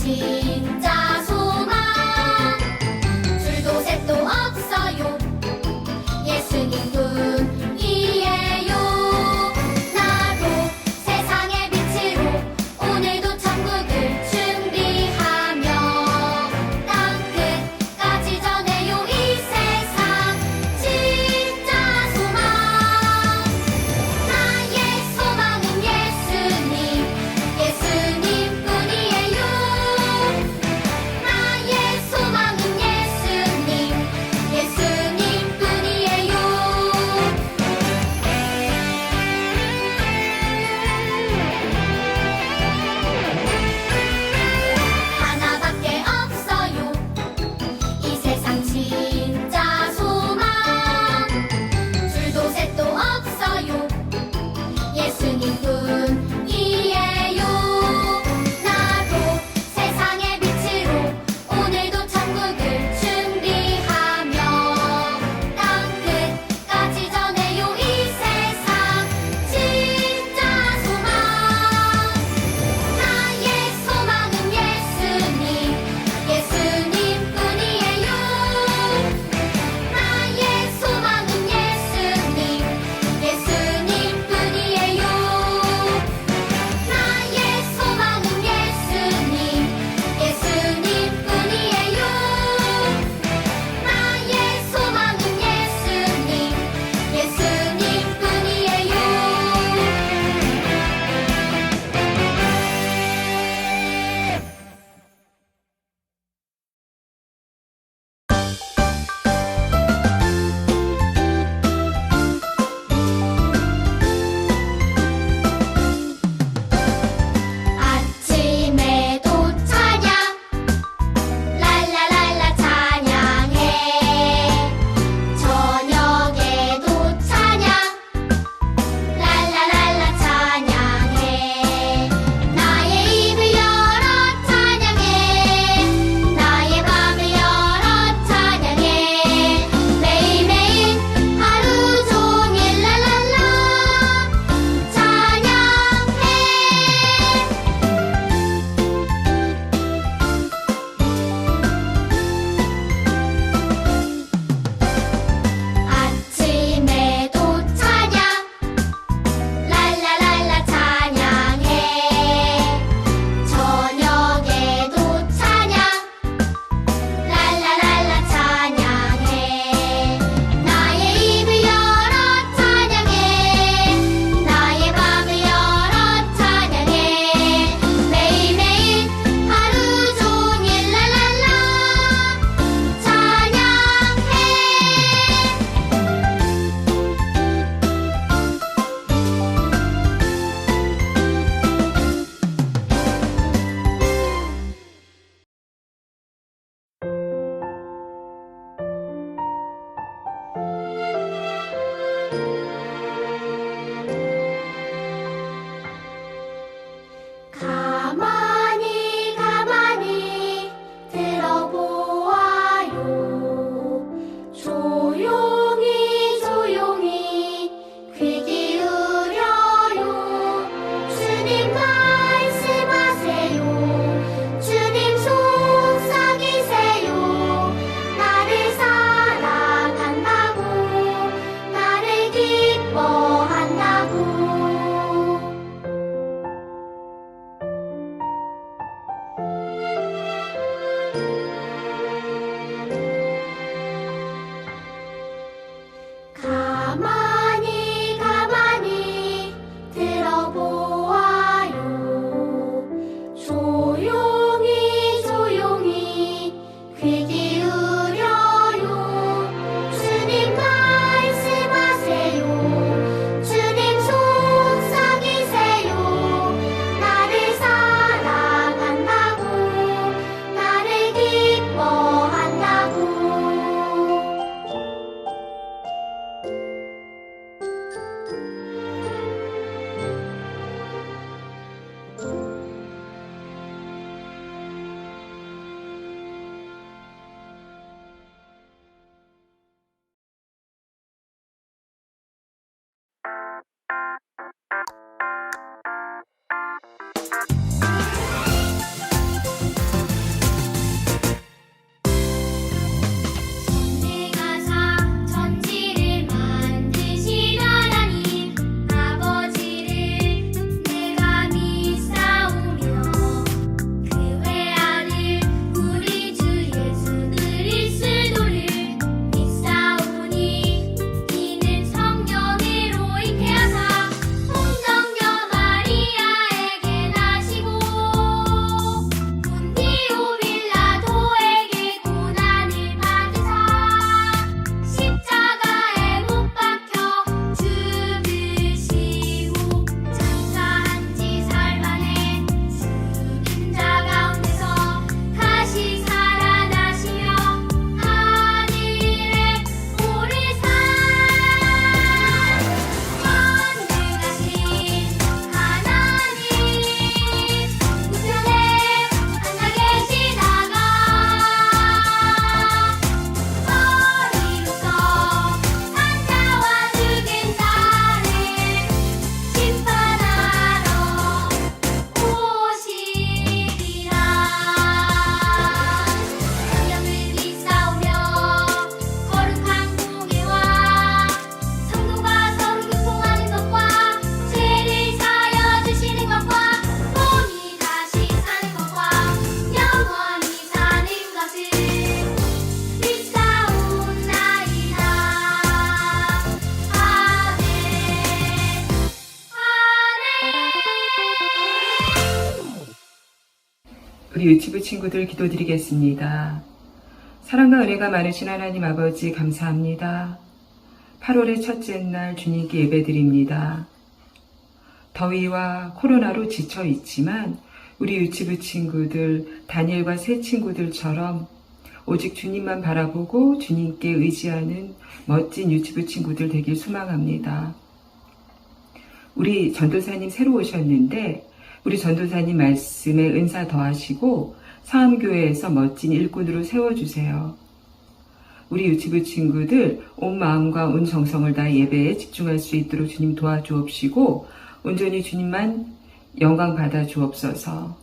진짜 소망 줄도 셋도 없어요 예수님뿐이에요 나도 세상의 빛으로 오늘도 천국을 준비하며 땅 끝까지 전해요 이 세상 진짜 소망 나의 소망은 예수님 예수님뿐이에요 우리 유치부 친구들 기도드리겠습니다. 사랑과 은혜가 많으신 하나님 아버지 감사합니다. 8월의 첫째 날 주님께 예배드립니다. 더위와 코로나로 지쳐 있지만 우리 유치부 친구들, 다니엘과 새 친구들처럼 오직 주님만 바라보고 주님께 의지하는 멋진 유치부 친구들 되길 소망합니다. 우리 전도사님 새로 오셨는데 우리 전도사님 말씀에 은사 더하시고 사암교회에서 멋진 일꾼으로 세워주세요. 우리 유치부 친구들 온 마음과 온 정성을 다해 예배에 집중할 수 있도록 주님 도와주옵시고 온전히 주님만 영광 받아 주옵소서.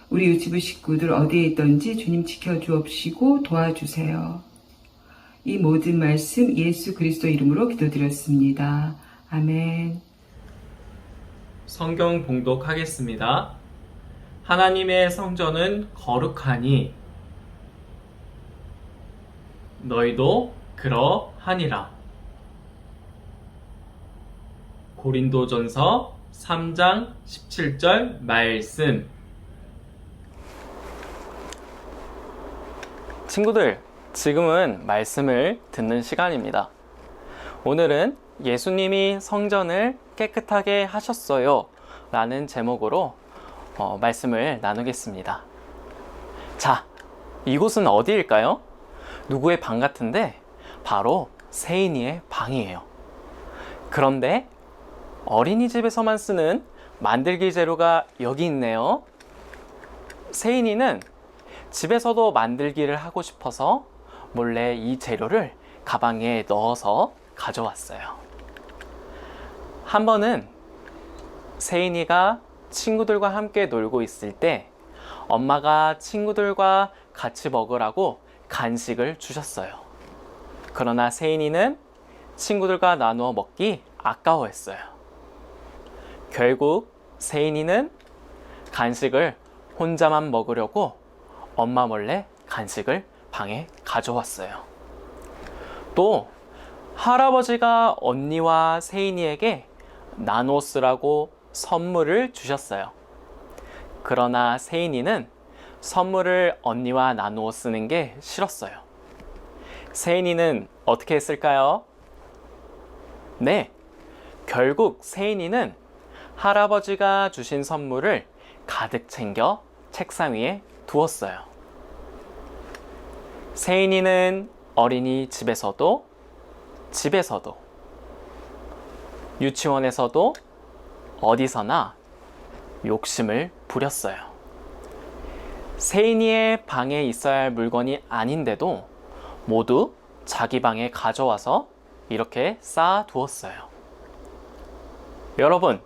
우리 유치부 식구들 어디에 있든지 주님 지켜주옵시고 도와주세요. 이 모든 말씀 예수 그리스도 이름으로 기도드렸습니다. 아멘. 성경 봉독하겠습니다. 하나님의 성전은 거룩하니 너희도 그러하니라. 고린도전서 3장 17절 말씀. 친구들, 지금은 말씀을 듣는 시간입니다. 오늘은 예수님이 성전을 깨끗하게 하셨어요 라는 제목으로 말씀을 나누겠습니다. 자, 이곳은 어디일까요? 누구의 방 같은데 바로 세인이의 방이에요. 그런데 어린이집에서만 쓰는 만들기 재료가 여기 있네요. 세인이는 집에서도 만들기를 하고 싶어서 몰래 이 재료를 가방에 넣어서 가져왔어요. 한 번은 세인이가 친구들과 함께 놀고 있을 때 엄마가 친구들과 같이 먹으라고 간식을 주셨어요. 그러나 세인이는 친구들과 나누어 먹기 아까워했어요. 결국 세인이는 간식을 혼자만 먹으려고 엄마 몰래 간식을 방에 가져왔어요. 또 할아버지가 언니와 세인이에게 나눠 쓰라고 선물을 주셨어요. 그러나 세인이는 선물을 언니와 나누어 쓰는 게 싫었어요. 세인이는 어떻게 했을까요? 네, 결국 세인이는 할아버지가 주신 선물을 가득 챙겨 책상 위에 두었어요. 세인이는 어린이집에서도 집에서도 유치원에서도 어디서나 욕심을 부렸어요. 세인이의 방에 있어야 할 물건이 아닌데도 모두 자기 방에 가져와서 이렇게 쌓아 두었어요. 여러분,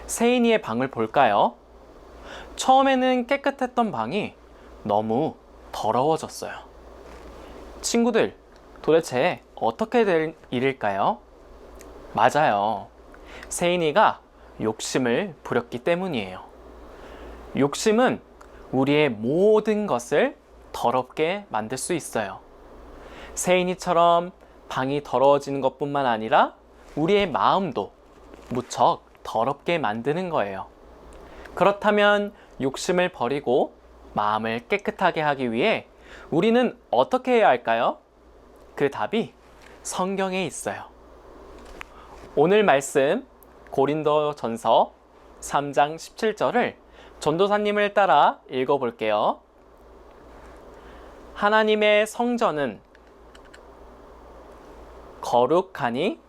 세인이의 방을 볼까요? 처음에는 깨끗했던 방이 너무 더러워졌어요. 친구들, 도대체 어떻게 된 일일까요? 맞아요. 세인이가 욕심을 부렸기 때문이에요. 욕심은 우리의 모든 것을 더럽게 만들 수 있어요. 세인이처럼 방이 더러워지는 것뿐만 아니라 우리의 마음도 무척 더럽게 만드는 거예요. 그렇다면 욕심을 버리고 마음을 깨끗하게 하기 위해 우리는 어떻게 해야 할까요? 그 답이 성경에 있어요. 오늘 말씀 고린도전서 3장 17절을 전도사님을 따라 읽어볼게요. 하나님의 성전은 거룩하니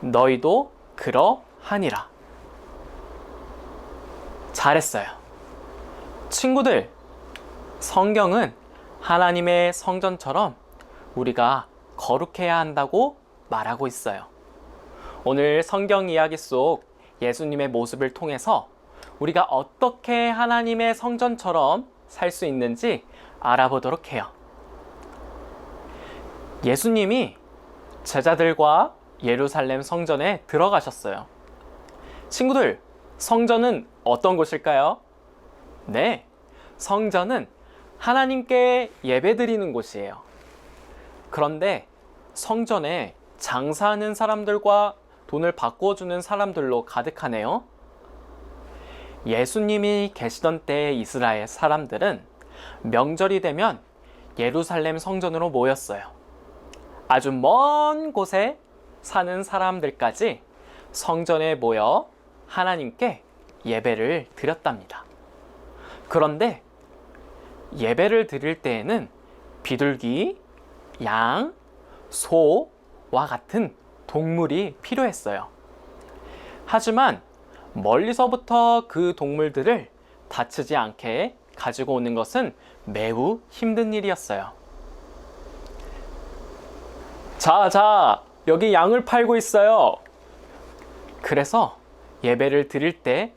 너희도 그러하니라. 잘했어요. 친구들, 성경은 하나님의 성전처럼 우리가 거룩해야 한다고 말하고 있어요. 오늘 성경 이야기 속 예수님의 모습을 통해서 우리가 어떻게 하나님의 성전처럼 살 수 있는지 알아보도록 해요. 예수님이 제자들과 예루살렘 성전에 들어가셨어요. 친구들, 성전은 어떤 곳일까요? 네, 성전은 하나님께 예배드리는 곳이에요. 그런데 성전에 장사하는 사람들과 돈을 바꿔주는 사람들로 가득하네요. 예수님이 계시던 때의 이스라엘 사람들은 명절이 되면 예루살렘 성전으로 모였어요. 아주 먼 곳에 사는 사람들까지 성전에 모여 하나님께 예배를 드렸답니다. 그런데 예배를 드릴 때에는 비둘기, 양, 소와 같은 동물이 필요했어요. 하지만 멀리서부터 그 동물들을 다치지 않게 가지고 오는 것은 매우 힘든 일이었어요. 자, 여기 양을 팔고 있어요. 그래서 예배를 드릴 때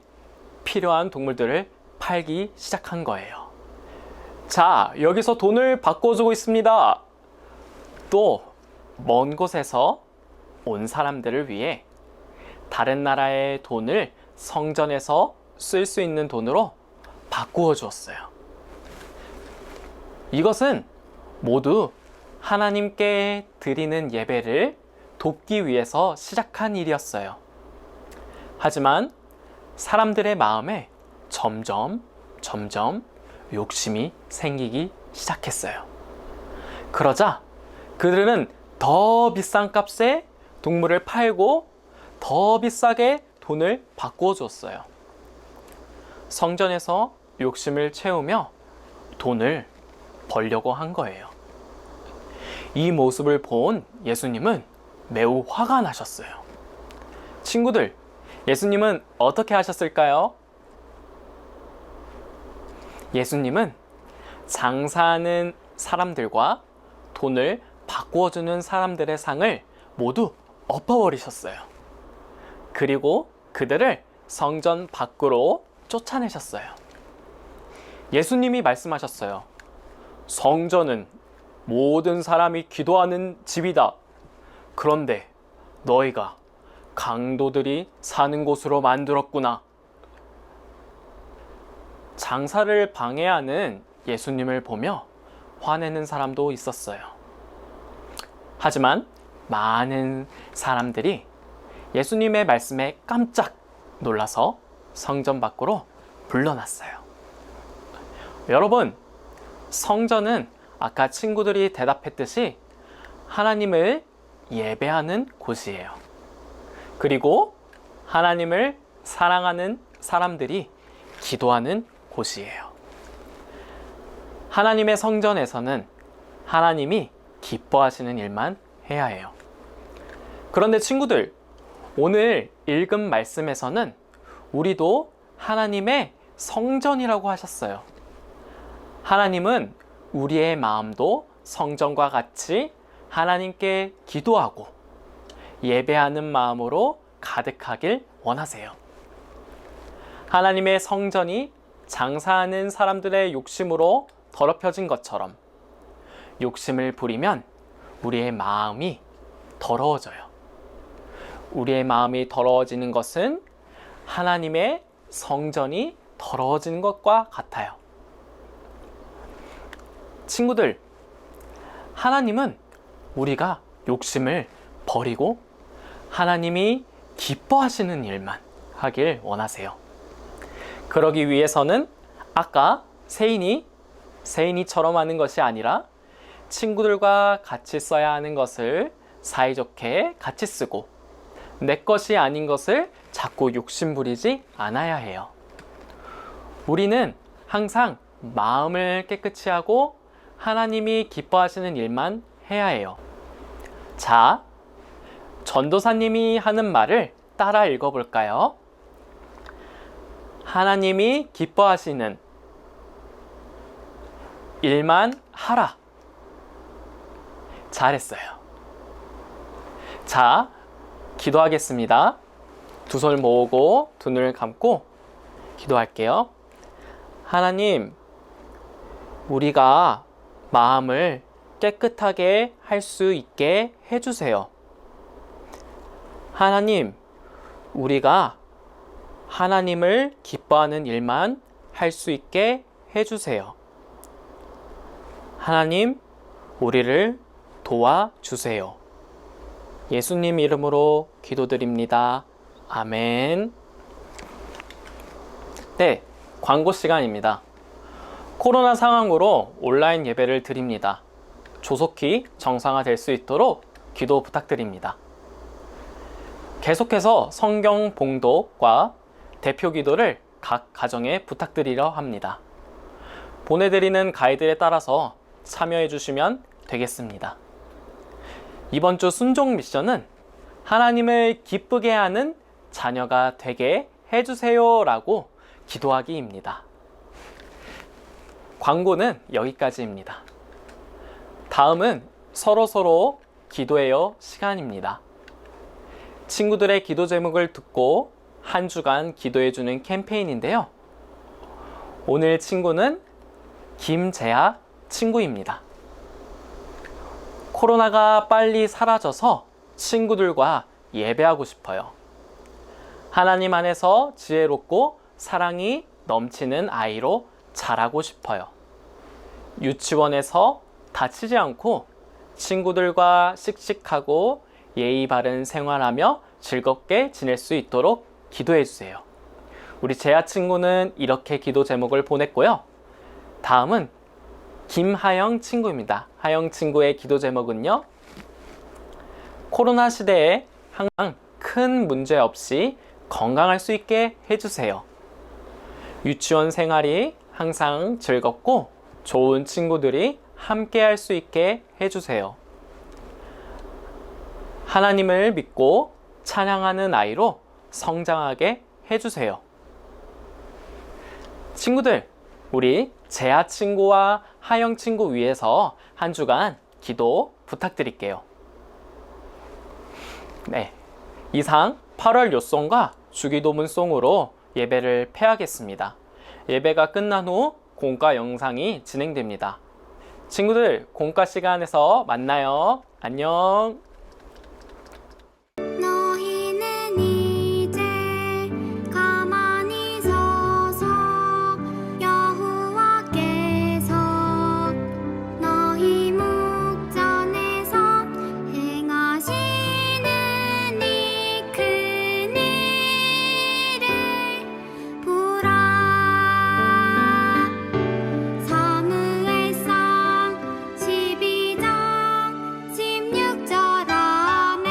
필요한 동물들을 팔기 시작한 거예요. 자, 여기서 돈을 바꿔주고 있습니다. 또 먼 곳에서 온 사람들을 위해 다른 나라의 돈을 성전에서 쓸 수 있는 돈으로 바꾸어 주었어요. 이것은 모두 하나님께 드리는 예배를 돕기 위해서 시작한 일이었어요. 하지만 사람들의 마음에 점점 욕심이 생기기 시작했어요. 그러자 그들은 더 비싼 값에 동물을 팔고 더 비싸게 돈을 바꾸어 줬어요. 성전에서 욕심을 채우며 돈을 벌려고 한 거예요. 이 모습을 본 예수님은 매우 화가 나셨어요. 친구들, 예수님은 어떻게 하셨을까요? 예수님은 장사하는 사람들과 돈을 바꾸어주는 사람들의 상을 모두 엎어버리셨어요. 그리고 그들을 성전 밖으로 쫓아내셨어요. 예수님이 말씀하셨어요. 성전은 모든 사람이 기도하는 집이다. 그런데 너희가 강도들이 사는 곳으로 만들었구나. 장사를 방해하는 예수님을 보며 화내는 사람도 있었어요. 하지만 많은 사람들이 예수님의 말씀에 깜짝 놀라서 성전 밖으로 물러났어요. 여러분, 성전은 아까 친구들이 대답했듯이 하나님을 예배하는 곳이에요. 그리고 하나님을 사랑하는 사람들이 기도하는 곳이에요. 하나님의 성전에서는 하나님이 기뻐하시는 일만 해야 해요. 그런데 친구들, 오늘 읽은 말씀에서는 우리도 하나님의 성전이라고 하셨어요. 하나님은 우리의 마음도 성전과 같이 하나님께 기도하고 예배하는 마음으로 가득하길 원하세요. 하나님의 성전이 장사하는 사람들의 욕심으로 더럽혀진 것처럼 욕심을 부리면 우리의 마음이 더러워져요. 우리의 마음이 더러워지는 것은 하나님의 성전이 더러워지는 것과 같아요. 친구들, 하나님은 우리가 욕심을 버리고 하나님이 기뻐하시는 일만 하길 원하세요. 그러기 위해서는 아까 세인이처럼 하는 것이 아니라 친구들과 같이 써야 하는 것을 사이좋게 같이 쓰고 내 것이 아닌 것을 자꾸 욕심부리지 않아야 해요. 우리는 항상 마음을 깨끗이 하고 하나님이 기뻐하시는 일만 해야 해요. 자, 전도사님이 하는 말을 따라 읽어볼까요? 하나님이 기뻐하시는 일만 하라. 잘했어요. 자, 기도하겠습니다. 두 손을 모으고 두 눈을 감고 기도할게요. 하나님, 우리가 마음을 깨끗하게 할 수 있게 해주세요. 하나님, 우리가 하나님을 기뻐하는 일만 할 수 있게 해주세요. 하나님, 우리를 도와주세요. 예수님 이름으로 기도드립니다. 아멘. 네. 네, 광고 시간입니다. 코로나 상황으로 온라인 예배를 드립니다. 조속히 정상화될 수 있도록 기도 부탁드립니다. 계속해서 성경 봉독과 대표 기도를 각 가정에 부탁드리려 합니다. 보내드리는 가이드에 따라서 참여해 주시면 되겠습니다. 이번 주 순종 미션은 하나님을 기쁘게 하는 자녀가 되게 해주세요 라고 기도하기입니다. 광고는 여기까지입니다. 다음은 서로 기도해요 시간입니다. 친구들의 기도 제목을 듣고 한 주간 기도해주는 캠페인인데요. 오늘 친구는 김재하 친구입니다. 코로나가 빨리 사라져서 친구들과 예배하고 싶어요. 하나님 안에서 지혜롭고 사랑이 넘치는 아이로 자라고 싶어요. 유치원에서 다치지 않고 친구들과 씩씩하고 예의 바른 생활하며 즐겁게 지낼 수 있도록 기도해 주세요. 우리 재하 친구는 이렇게 기도 제목을 보냈고요. 다음은 김하영 친구입니다. 하영 친구의 기도 제목은요. 코로나 시대에 항상 큰 문제 없이 건강할 수 있게 해주세요. 유치원 생활이 항상 즐겁고 좋은 친구들이 함께 할 수 있게 해주세요. 하나님을 믿고 찬양하는 아이로 성장하게 해주세요. 친구들, 우리 재하 친구와 하영 친구 위해서 한 주간 기도 부탁드릴게요. 네, 이상 8월 요송과 주기도문송으로 예배를 폐하겠습니다. 예배가 끝난 후 공과 영상이 진행됩니다. 친구들, 공과 시간에서 만나요. 안녕. 너희는 이제 가만히 서서 여호와께서 너희 목전에서 행하시는 이 큰 일을 보라. 사무엘상 12장 16절 아멘.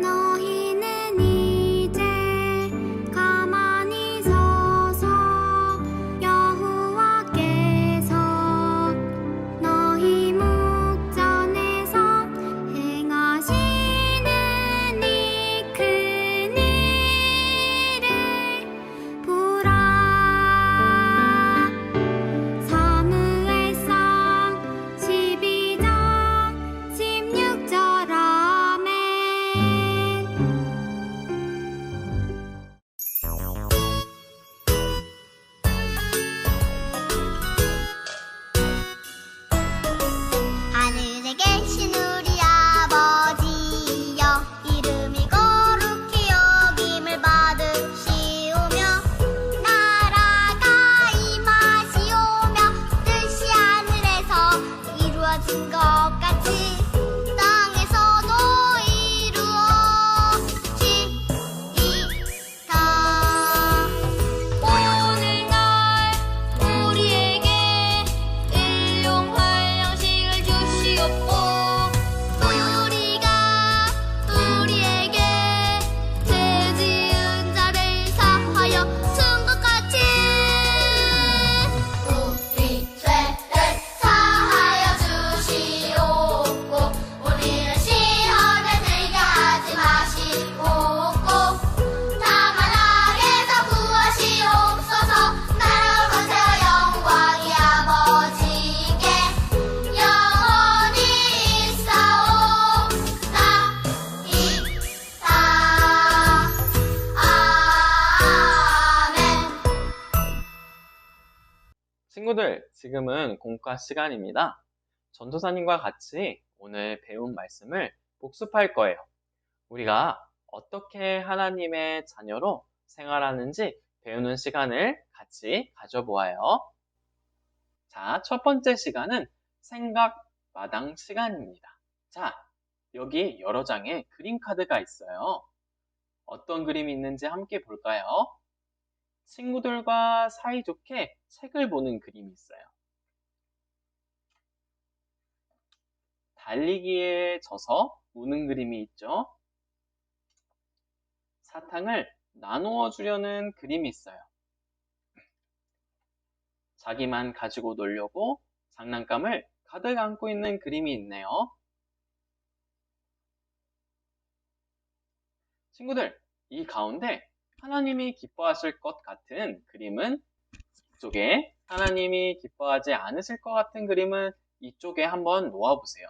너희는 이제 가만히 서서 여호와께서 너희 목전에서 행하시는 이 큰 일을 보라. 사무엘상 12장 16절 아멘. 하늘에 계신 우리 아버지여, 이름이 거룩히 여김을 받으시오며 나라가 임하시오며 뜻이 하늘에서 이루어진 것 같이 땅에서도 이루어지이다. 오늘날 우리에게 일용할 양식을 주시옵고 우리가 우리에게 죄 지은 자를 사하여 준 것 같이 우리 죄를 사하여 주시옵고 우리를 시험에 들게 하지 마시옵고 다만 악에서 구하시옵소서. 나라와 권세와 영광이 아버지께 영원히 있사옵나이다. 아멘. 친구들, 지금은 공과 시간입니다. 전도사님과 같이 오늘 배운 말씀을 복습할 거예요. 우리가 어떻게 하나님의 자녀로 생활하는지 배우는 시간을 같이 가져보아요. 자, 첫 번째 시간은 생각 마당 시간입니다. 자, 여기 여러 장의 그림 카드가 있어요. 어떤 그림이 있는지 함께 볼까요? 친구들과 사이좋게 책을 보는 그림이 있어요. 달리기에 져서 우는 그림이 있죠. 사탕을 나누어 주려는 그림이 있어요. 자기만 가지고 놀려고 장난감을 가득 안고 있는 그림이 있네요. 친구들, 이 가운데 하나님이 기뻐하실 것 같은 그림은 이쪽에, 하나님이 기뻐하지 않으실 것 같은 그림은 이쪽에 한번 놓아보세요.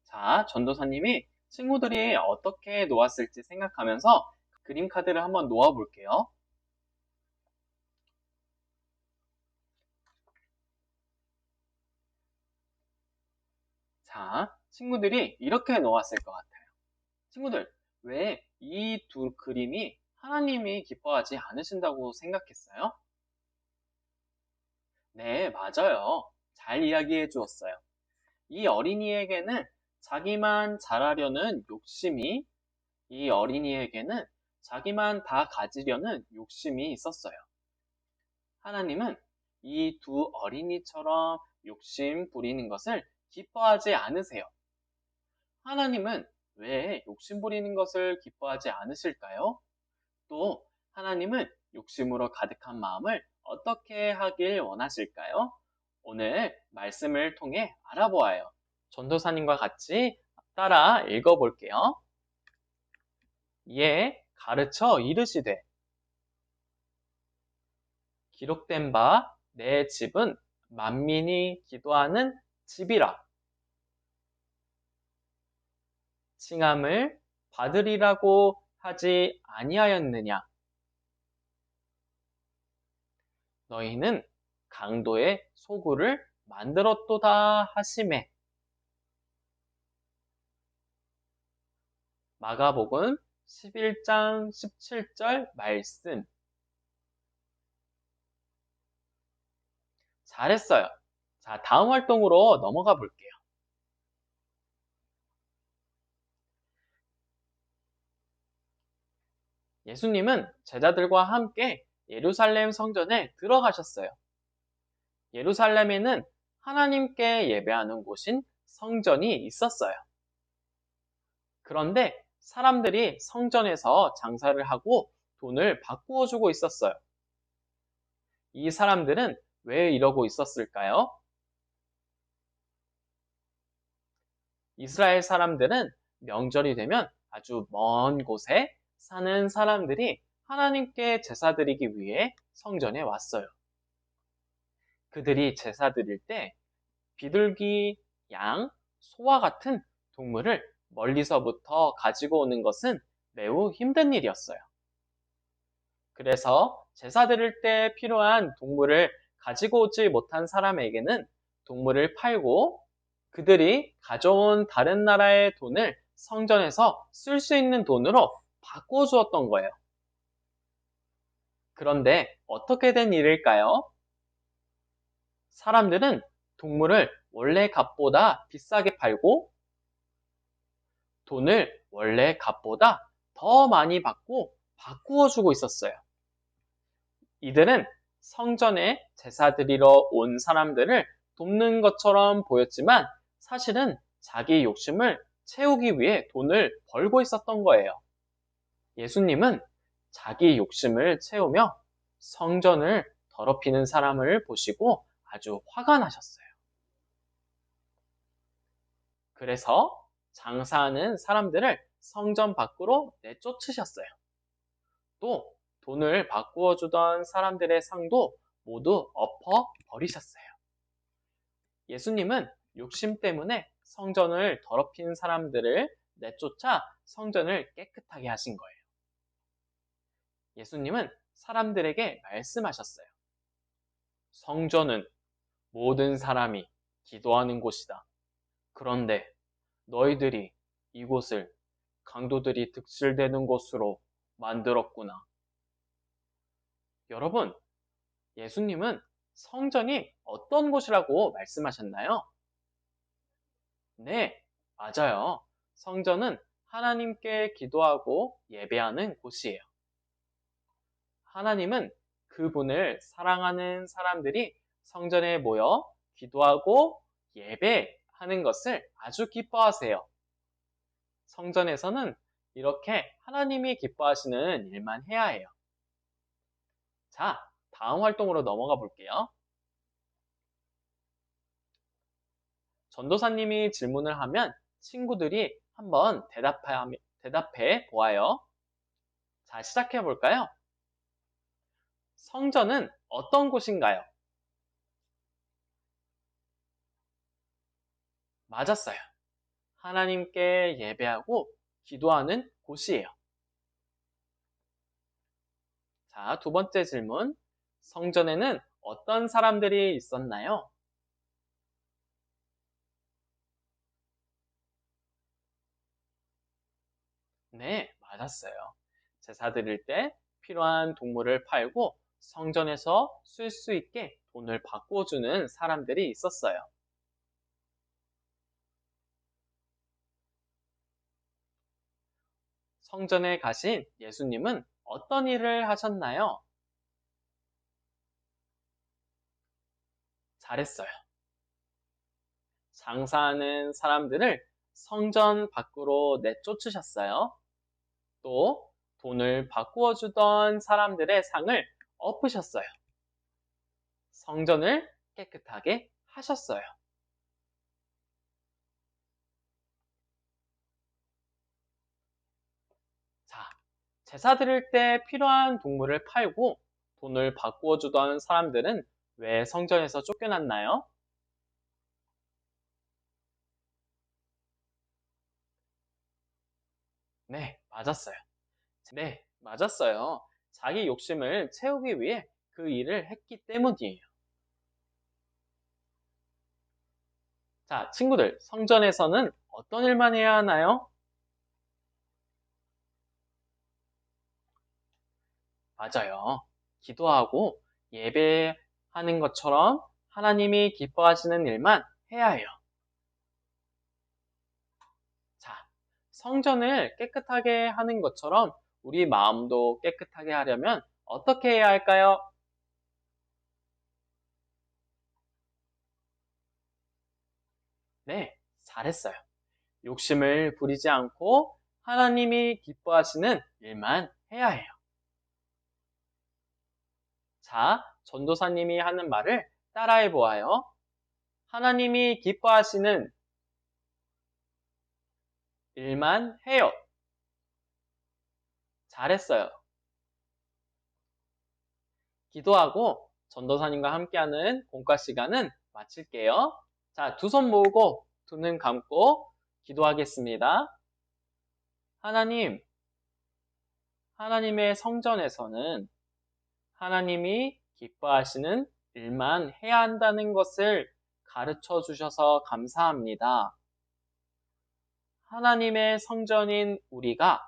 자, 전도사님이 친구들이 어떻게 놓았을지 생각하면서 그림 카드를 한번 놓아볼게요. 자, 친구들이 이렇게 놓았을 것 같아요. 친구들, 왜 이 두 그림이 하나님이 기뻐하지 않으신다고 생각했어요? 네, 맞아요. 잘 이야기해 주었어요. 이 어린이에게는 자기만 잘하려는 욕심이, 이 어린이에게는 자기만 다 가지려는 욕심이 있었어요. 하나님은 이 두 어린이처럼 욕심 부리는 것을 기뻐하지 않으세요. 하나님은 왜 욕심 부리는 것을 기뻐하지 않으실까요? 또 하나님은 욕심으로 가득한 마음을 어떻게 하길 원하실까요? 오늘 말씀을 통해 알아보아요. 전도사님과 같이 따라 읽어볼게요. 예, 가르쳐 이르시되 기록된 바 내 집은 만민이 기도하는 집이라. 칭함을 받으리라고 하지 아니하였느냐? 너희는 강도의 소굴을 만들었도다 하시매. 마가복음 11장 17절 말씀. 잘했어요. 자, 다음 활동으로 넘어가 볼게요. 예수님은 제자들과 함께 예루살렘 성전에 들어가셨어요. 예루살렘에는 하나님께 예배하는 곳인 성전이 있었어요. 그런데 사람들이 성전에서 장사를 하고 돈을 바꾸어 주고 있었어요. 이 사람들은 왜 이러고 있었을까요? 이스라엘 사람들은 명절이 되면 아주 먼 곳에 사는 사람들이 하나님께 제사 드리기 위해 성전에 왔어요. 그들이 제사 드릴 때 비둘기, 양, 소와 같은 동물을 멀리서부터 가지고 오는 것은 매우 힘든 일이었어요. 그래서 제사 드릴 때 필요한 동물을 가지고 오지 못한 사람에게는 동물을 팔고 그들이 가져온 다른 나라의 돈을 성전에서 쓸 수 있는 돈으로 바꿔 주었던 거예요. 그런데 어떻게 된 일일까요? 사람들은 동물을 원래 값보다 비싸게 팔고 돈을 원래 값보다 더 많이 받고 바꾸어 주고 있었어요. 이들은 성전에 제사 드리러 온 사람들을 돕는 것처럼 보였지만 사실은 자기 욕심을 채우기 위해 돈을 벌고 있었던 거예요. 예수님은 자기 욕심을 채우며 성전을 더럽히는 사람을 보시고 아주 화가 나셨어요. 그래서 장사하는 사람들을 성전 밖으로 내쫓으셨어요. 또 돈을 바꾸어 주던 사람들의 상도 모두 엎어 버리셨어요. 예수님은 욕심 때문에 성전을 더럽힌 사람들을 내쫓아 성전을 깨끗하게 하신 거예요. 예수님은 사람들에게 말씀하셨어요. 성전은 모든 사람이 기도하는 곳이다. 그런데 너희들이 이곳을 강도들이 득실되는 곳으로 만들었구나. 여러분, 예수님은 성전이 어떤 곳이라고 말씀하셨나요? 네, 맞아요. 성전은 하나님께 기도하고 예배하는 곳이에요. 하나님은 그분을 사랑하는 사람들이 성전에 모여 기도하고 예배하는 것을 아주 기뻐하세요. 성전에서는 이렇게 하나님이 기뻐하시는 일만 해야 해요. 자, 다음 활동으로 넘어가 볼게요. 전도사님이 질문을 하면 친구들이 한번 대답해 보아요. 자, 시작해 볼까요? 성전은 어떤 곳인가요? 맞았어요. 하나님께 예배하고 기도하는 곳이에요. 자, 두 번째 질문. 성전에는 어떤 사람들이 있었나요? 네, 맞았어요. 제사 드릴 때 필요한 동물을 팔고 성전에서 쓸 수 있게 돈을 바꿔주는 사람들이 있었어요. 성전에 가신 예수님은 어떤 일을 하셨나요? 잘했어요. 장사하는 사람들을 성전 밖으로 내쫓으셨어요. 또 돈을 바꾸어 주던 사람들의 상을 엎으셨어요. 성전을 깨끗하게 하셨어요. 자, 제사 드릴 때 필요한 동물을 팔고 돈을 바꾸어 주던 사람들은 왜 성전에서 쫓겨났나요? 네, 맞았어요. 네, 맞았어요. 자기 욕심을 채우기 위해 그 일을 했기 때문이에요. 자, 친구들, 성전에서는 어떤 일만 해야 하나요? 맞아요. 기도하고 예배하는 것처럼 하나님이 기뻐하시는 일만 해야 해요. 자, 성전을 깨끗하게 하는 것처럼 우리 마음도 깨끗하게 하려면 어떻게 해야 할까요? 네, 잘했어요. 욕심을 부리지 않고 하나님이 기뻐하시는 일만 해야 해요. 자, 전도사님이 하는 말을 따라해 보아요. 하나님이 기뻐하시는 일만 해요. 잘했어요. 기도하고 전도사님과 함께하는 공과 시간은 마칠게요. 자, 두 손 모으고 두 눈 감고 기도하겠습니다. 하나님, 하나님의 성전에서는 하나님이 기뻐하시는 일만 해야 한다는 것을 가르쳐 주셔서 감사합니다. 하나님의 성전인 우리가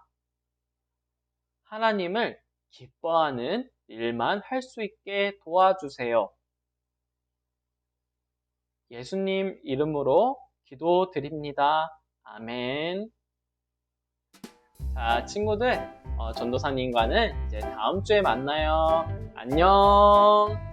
하나님을 기뻐하는 일만 할 수 있게 도와주세요. 예수님 이름으로 기도드립니다. 아멘. 자, 친구들, 전도사님과는 이제 다음 주에 만나요. 안녕.